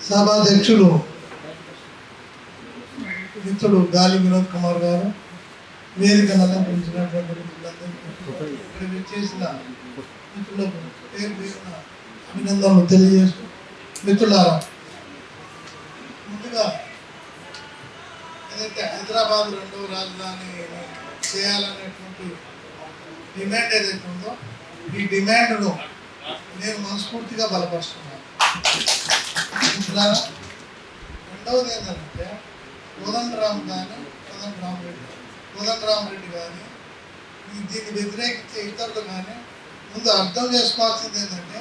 సభాధ్యక్షులు మిత్రుడు గాలి వినోద్ కుమార్ గారు, వేదిక అలంకరించినటువంటి ఇక్కడ చేసిన మిత్రులకు పేరు పేరున అభినందనలు తెలియజేస్తూ, మిత్రులారా, ముందుగా ఏదైతే హైదరాబాద్ రెండవ రాజధాని చేయాలనేటువంటి డిమాండ్ ఏదైతే ఉందో ఈ డిమాండ్ను నేను మనస్ఫూర్తిగా బలపరుస్తున్నాను. రెండవది ఏంటంటే కోదండరామరెడ్డి కానీ దీన్ని వ్యతిరేకించే ఇతరులు కానీ ముందు అర్థం చేసుకోవాల్సింది ఏంటంటే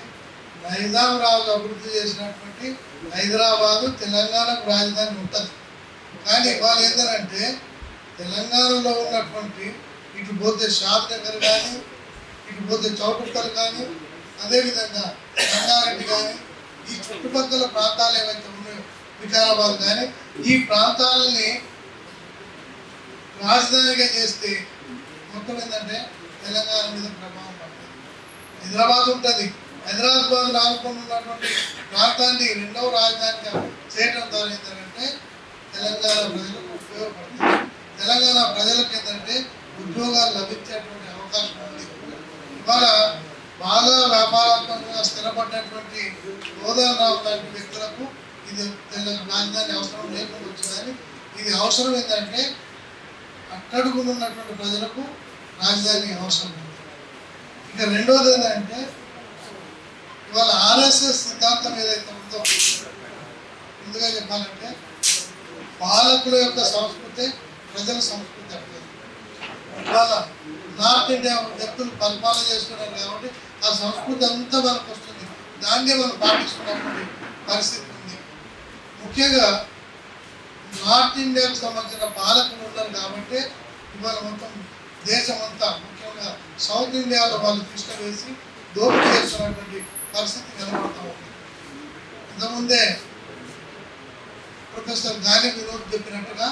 నైజాం రాజు అభివృద్ధి చేసినటువంటి హైదరాబాదు తెలంగాణకు రాజధాని ఉంటుంది. కానీ వాళ్ళు ఏంటంటే తెలంగాణలో ఉన్నటువంటి ఇటు పోతే షాద్నగర్ కానీ ఇటు పోతే చౌటుప్పల్ కానీ అదేవిధంగా రంగారెడ్డి కానీ ఈ చుట్టుపక్కల ప్రాంతాలు ఏవైతే ఉన్నాయో వికారాబాద్ కానీ ఈ ప్రాంతాలని రాజధానిగా చేస్తే మొత్తం ఏంటంటే తెలంగాణ మీద ప్రభావం పడుతుంది. హైదరాబాద్ ఉంటుంది, హైదరాబాద్ ఆనుకొని ఉన్నటువంటి ప్రాంతాన్ని రెండవ రాజధానిగా చేయడం ద్వారా ఏంటంటే తెలంగాణ ప్రజలకు ఉపయోగపడుతుంది. తెలంగాణ ప్రజలకు ఏంటంటే ఉద్యోగాలు లభించేటువంటి అవకాశం ఉంది. ఇవాళ బాగా వ్యాపారాత్మకంగా స్థిరపడినటువంటి కోదండరాం లాంటి వ్యక్తులకు ఇది రాజధాని అవసరం లేకుండా వచ్చిందని, ఇది అవసరం ఏంటంటే అట్టడుగునున్నటువంటి ప్రజలకు రాజధాని అవసరం ఉంది. ఇక రెండోది ఏంటంటే ఇవాళ ఆర్ఎస్ఎస్ సిద్ధాంతం ఏదైతే ఉందో, ముందుగా చెప్పాలంటే పాలకుల యొక్క సంస్కృతి ప్రజల సంస్కృతి అంటే ఇవాళ నార్త్ ఇండియా వ్యక్తులు పరిపాలన చేస్తున్నారు కాబట్టి ఆ సంస్కృతి అంతా మనకు వస్తుంది, దాన్నే మనం పాటిస్తున్నటువంటి పరిస్థితి ఉంది. ముఖ్యంగా నార్త్ ఇండియాకు సంబంధించిన పాలకులు ఉన్నారు కాబట్టి ఇవాళ మొత్తం దేశం అంతా ముఖ్యంగా సౌత్ ఇండియాలో వాళ్ళు తీసుకువేసి దోపిడీ చేస్తున్నటువంటి పరిస్థితి కనబడుతూ ఉంది. ఇంతకుముందే ప్రొఫెసర్ గాలి వినోద్ చెప్పినట్టుగా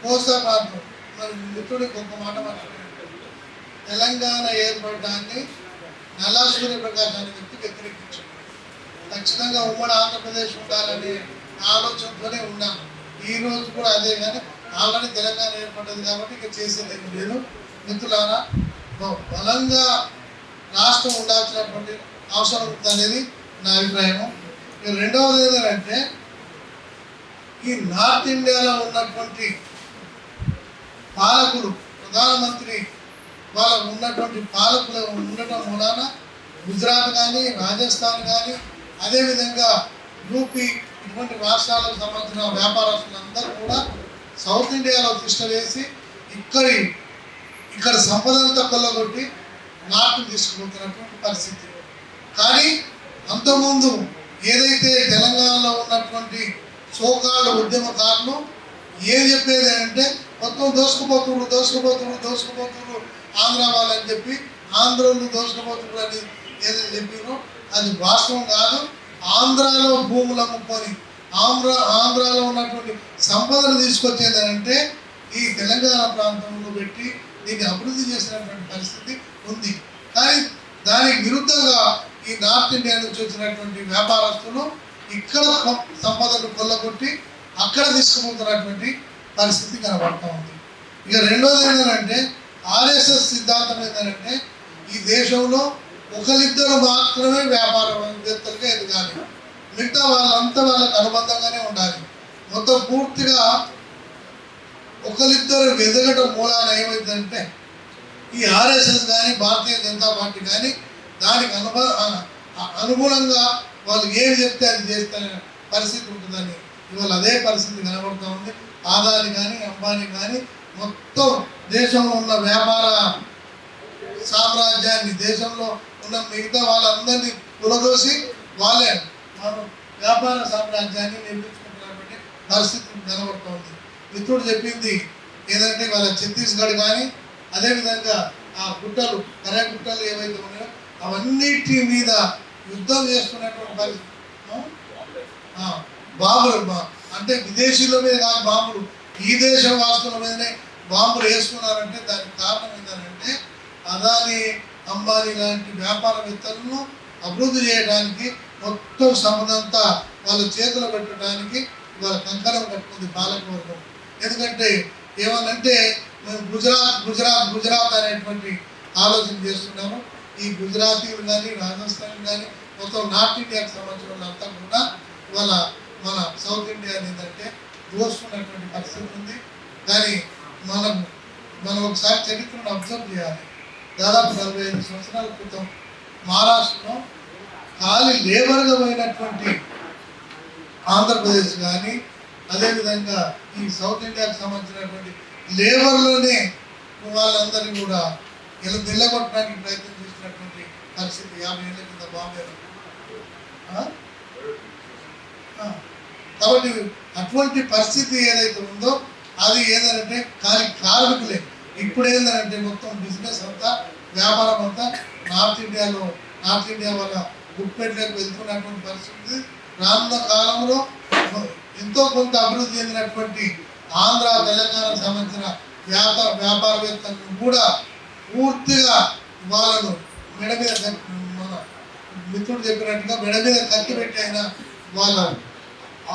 కోస్తా ప్రాంతం మరి మిత్రుడికి ఒక మాట మాట్లాడారు, తెలంగాణ ఏర్పడడాన్ని నల్లా సూర్యప్రకాష్ అనే వ్యక్తి వ్యతిరేకించారు. ఖచ్చితంగా ఉమ్మడి ఆంధ్రప్రదేశ్ ఉండాలనే ఆలోచనతోనే ఉన్నాను. ఈ రోజు కూడా అదే, కానీ ఆల్రెడీ తెలంగాణ ఏర్పడ్డది కాబట్టి ఇక చేసేది లేదు. మిత్రులారా, బలంగా రాష్ట్రం ఉండాల్సినటువంటి అవసరం ఉందనేది నా అభిప్రాయము. రెండవది ఏంటంటే ఈ నార్త్ ఇండియాలో ఉన్నటువంటి పాలకులు, ప్రధానమంత్రి వాళ్ళకు ఉన్నటువంటి పాలకులు ఉండటం మూలాన గుజరాత్ కానీ రాజస్థాన్ కానీ అదేవిధంగా యూపీ ఇటువంటి రాష్ట్రాలకు సంబంధించిన వ్యాపారస్తులందరూ కూడా సౌత్ ఇండియాలో తిష్ట వేసి ఇక్కడ సంపదంతా కొల్లగొట్టి నార్త్ తీసుకుపోతున్నటువంటి పరిస్థితి. కానీ అంతకుముందు ఏదైతే తెలంగాణలో ఉన్నటువంటి సోకాళ్ళు ఉద్యమకారులు ఏం చెప్పేది అంటే మొత్తం దోసుకుపోతున్నారు ఆంధ్ర వాళ్ళని చెప్పి, ఆంధ్రోళ్ళు దోసుకుపోతున్నారు అని ఏదైతే చెప్పినో అది వాస్తవం కాదు. ఆంధ్రాలో భూములు అమ్ముకొని ఆంధ్రాలో ఉన్నటువంటి సంపదను తీసుకొచ్చేది అంటే ఈ తెలంగాణ ప్రాంతంలో పెట్టి దీన్ని అభివృద్ధి చేసినటువంటి పరిస్థితి ఉంది. కానీ దానికి విరుద్ధంగా ఈ నార్త్ ఇండియా నుంచి వచ్చినటువంటి వ్యాపారస్తులు ఇక్కడ సంపదను కొల్లగొట్టి అక్కడ తీసుకుపోతున్నటువంటి పరిస్థితి కనబడుతూ ఉంది. ఇక రెండోది ఏంటంటే ఆర్ఎస్ఎస్ సిద్ధాంతం ఏంటంటే ఈ దేశంలో ఒకరిద్దరు మాత్రమే వ్యాపారవేత్తలుగా ఎదగాలి, మిగతా వాళ్ళంతా వాళ్ళకి అనుబంధంగానే ఉండాలి. మొత్తం పూర్తిగా ఒకరిద్దరు ఎదగటం మూలాన ఏమైందంటే ఈ ఆర్ఎస్ఎస్ కానీ భారతీయ జనతా పార్టీ కానీ దానికి అనుగుణంగా వాళ్ళు ఏమి చెప్తే అది చేస్తే పరిస్థితి ఉంటుందని ఇవాళ అదే పరిస్థితి కనబడుతూ ఉంది. ఆదాని కానీ అంబానీ కానీ మొత్తం దేశంలో ఉన్న వ్యాపార సామ్రాజ్యాన్ని, దేశంలో ఉన్న మిగతా వాళ్ళందరినీ కులదోసి వాళ్ళే మన వ్యాపార సామ్రాజ్యాన్ని నిర్మించుకుంటున్నటువంటి పరిస్థితి కనబడుతూ ఉంది. మిత్రుడు చెప్పింది ఏదంటే వాళ్ళ ఛత్తీస్గఢ్ కానీ అదేవిధంగా ఆ గుట్టలు గుట్టలు ఏవైతే ఉన్నాయో అవన్నిటి మీద యుద్ధం చేస్తున్నటువంటి పరిస్థితి. బాంబులు అంటే విదేశీయుల మీద కాదు బాంబులు, ఈ దేశ వాసుల మీదనే బాంబులు వేసుకున్నారంటే దానికి కారణం ఏంటంటే అదాని అంబానీ లాంటి వ్యాపారవేత్తలను అభివృద్ధి చేయడానికి మొత్తం సంపదంతా వాళ్ళ చేతులు పెట్టడానికి వాళ్ళ కంకణం కట్టుకుంది పాలకవర్గం. ఎందుకంటే ఏమనంటే మేము గుజరాత్ అనేటువంటి ఆలోచన చేస్తున్నాము. ఈ గుజరాతీలు కానీ రాజస్థాన్ కానీ మొత్తం నార్త్ ఇండియాకి సంబంధించిన వాళ్ళంతా కూడా ఇవాళ మన సౌత్ ఇండియా ఏంటంటే దోసుకున్నటువంటి పరిస్థితి ఉంది. కానీ మనం ఒకసారి చరిత్రను అబ్జర్వ్ చేయాలి. దాదాపు 45 సంవత్సరాల క్రితం మహారాష్ట్రలో ఖాళీ లేబర్గా పోయినటువంటి ఆంధ్రప్రదేశ్ కానీ అదేవిధంగా ఈ సౌత్ ఇండియాకి సంబంధించినటువంటి లేబర్లోనే వాళ్ళందరినీ కూడా నిలగొట్టడానికి ప్రయత్నం చేసినటువంటి పరిస్థితి 50 ఏళ్ళ కింద బాంబేలో. కాబట్టి అటువంటి పరిస్థితి ఏదైతే ఉందో అది ఏంటంటే కార్మికులే. ఇప్పుడు ఏంటంటే మొత్తం బిజినెస్ అంతా వ్యాపారం అంతా నార్త్ ఇండియా వల్ల గుప్పెట్లోకి వెళ్తున్నటువంటి పరిస్థితి. రానున్న కాలంలో ఎంతో కొంత అభివృద్ధి చెందినటువంటి ఆంధ్ర తెలంగాణకు సంబంధించిన వ్యాపారవేత్తలను కూడా పూర్తిగా వాళ్ళను మెడ మీద మన మిత్రుడు చెప్పినట్టుగా మెడ మీద కత్తి పెట్టి అయినా వాళ్ళ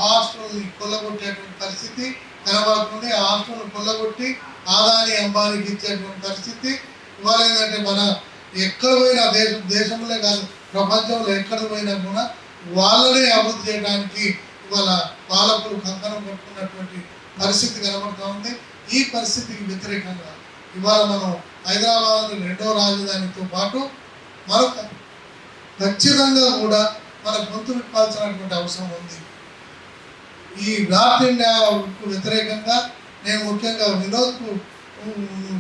ఆస్తుల్ని కొల్లగొట్టేటువంటి పరిస్థితి కనబడుతుంది. ఆ ఆస్తులను కొల్లగొట్టి ఆదాని అంబానీకి ఇచ్చేటువంటి పరిస్థితి ఇవాళ ఏంటంటే మన ఎక్కడ పోయినా దేశంలో కాదు ప్రపంచంలో ఎక్కడ పోయినా కూడా వాళ్ళనే అభివృద్ధి చేయడానికి ఇవాళ పాలకులు కంకణం కట్టుకున్నటువంటి పరిస్థితి కనబడుతూ ఉంది. ఈ పరిస్థితికి వ్యతిరేకంగా ఇవాళ మనం హైదరాబాద్ 2వ రాజధానితో పాటు మరొక ఖచ్చితంగా కూడా మన గొంతు విప్పాల్సినటువంటి అవసరం ఉంది. ఈ నార్త్ ఇండియాకు వ్యతిరేకంగా నేను ముఖ్యంగా వినోద్కు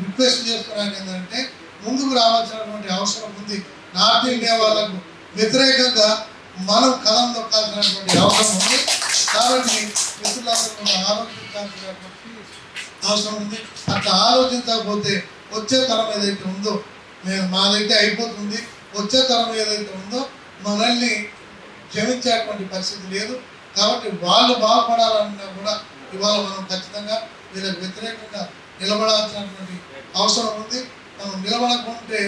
రిక్వెస్ట్ చేస్తున్నాను ఏంటంటే ముందుకు రావాల్సినటువంటి అవసరం ఉంది. నార్త్ ఇండియా వాళ్ళకు వ్యతిరేకంగా మనం కథం దొక్కాల్సినటువంటి అవసరం ఉంది. కాబట్టి మిత్రులందరూ ఆలోచించాల్సినటువంటి అవసరం ఉంది. అట్లా ఆలోచించకపోతే వచ్చే తరం ఏదైతే ఉందో మాదైతే అయిపోతుంది. వచ్చే తరం ఏదైతే ఉందో మనల్ని క్షమించేటువంటి పరిస్థితి లేదు. కాబట్టి వాళ్ళు బాగుపడాలన్నా కూడా ఇవాళ మనం ఖచ్చితంగా వీళ్ళకి వ్యతిరేకంగా నిలబడాల్సినటువంటి అవసరం ఉంది. మనం నిలబడకుంటే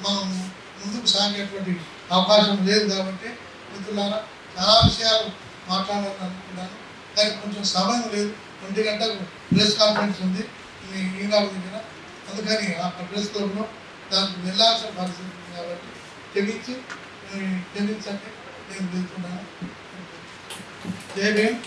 మనం ముందుకు సాగేటువంటి అవకాశం లేదు. కాబట్టి మిత్రులారా చాలా విషయాలు మాట్లాడాలని అనుకున్నాను, కానీ కొంచెం సమయం లేదు. 1 గంటకు ప్రెస్ కాన్ఫరెన్స్ ఉంది ఈనాడు దగ్గర. అందుకని ఆ ప్రెస్ క్లబ్లో దానికి వెళ్ళాల్సిన పరిస్థితి ఉంది. కాబట్టి క్షమించండి, నేను వెళ్తున్నాను. జై భీమ్.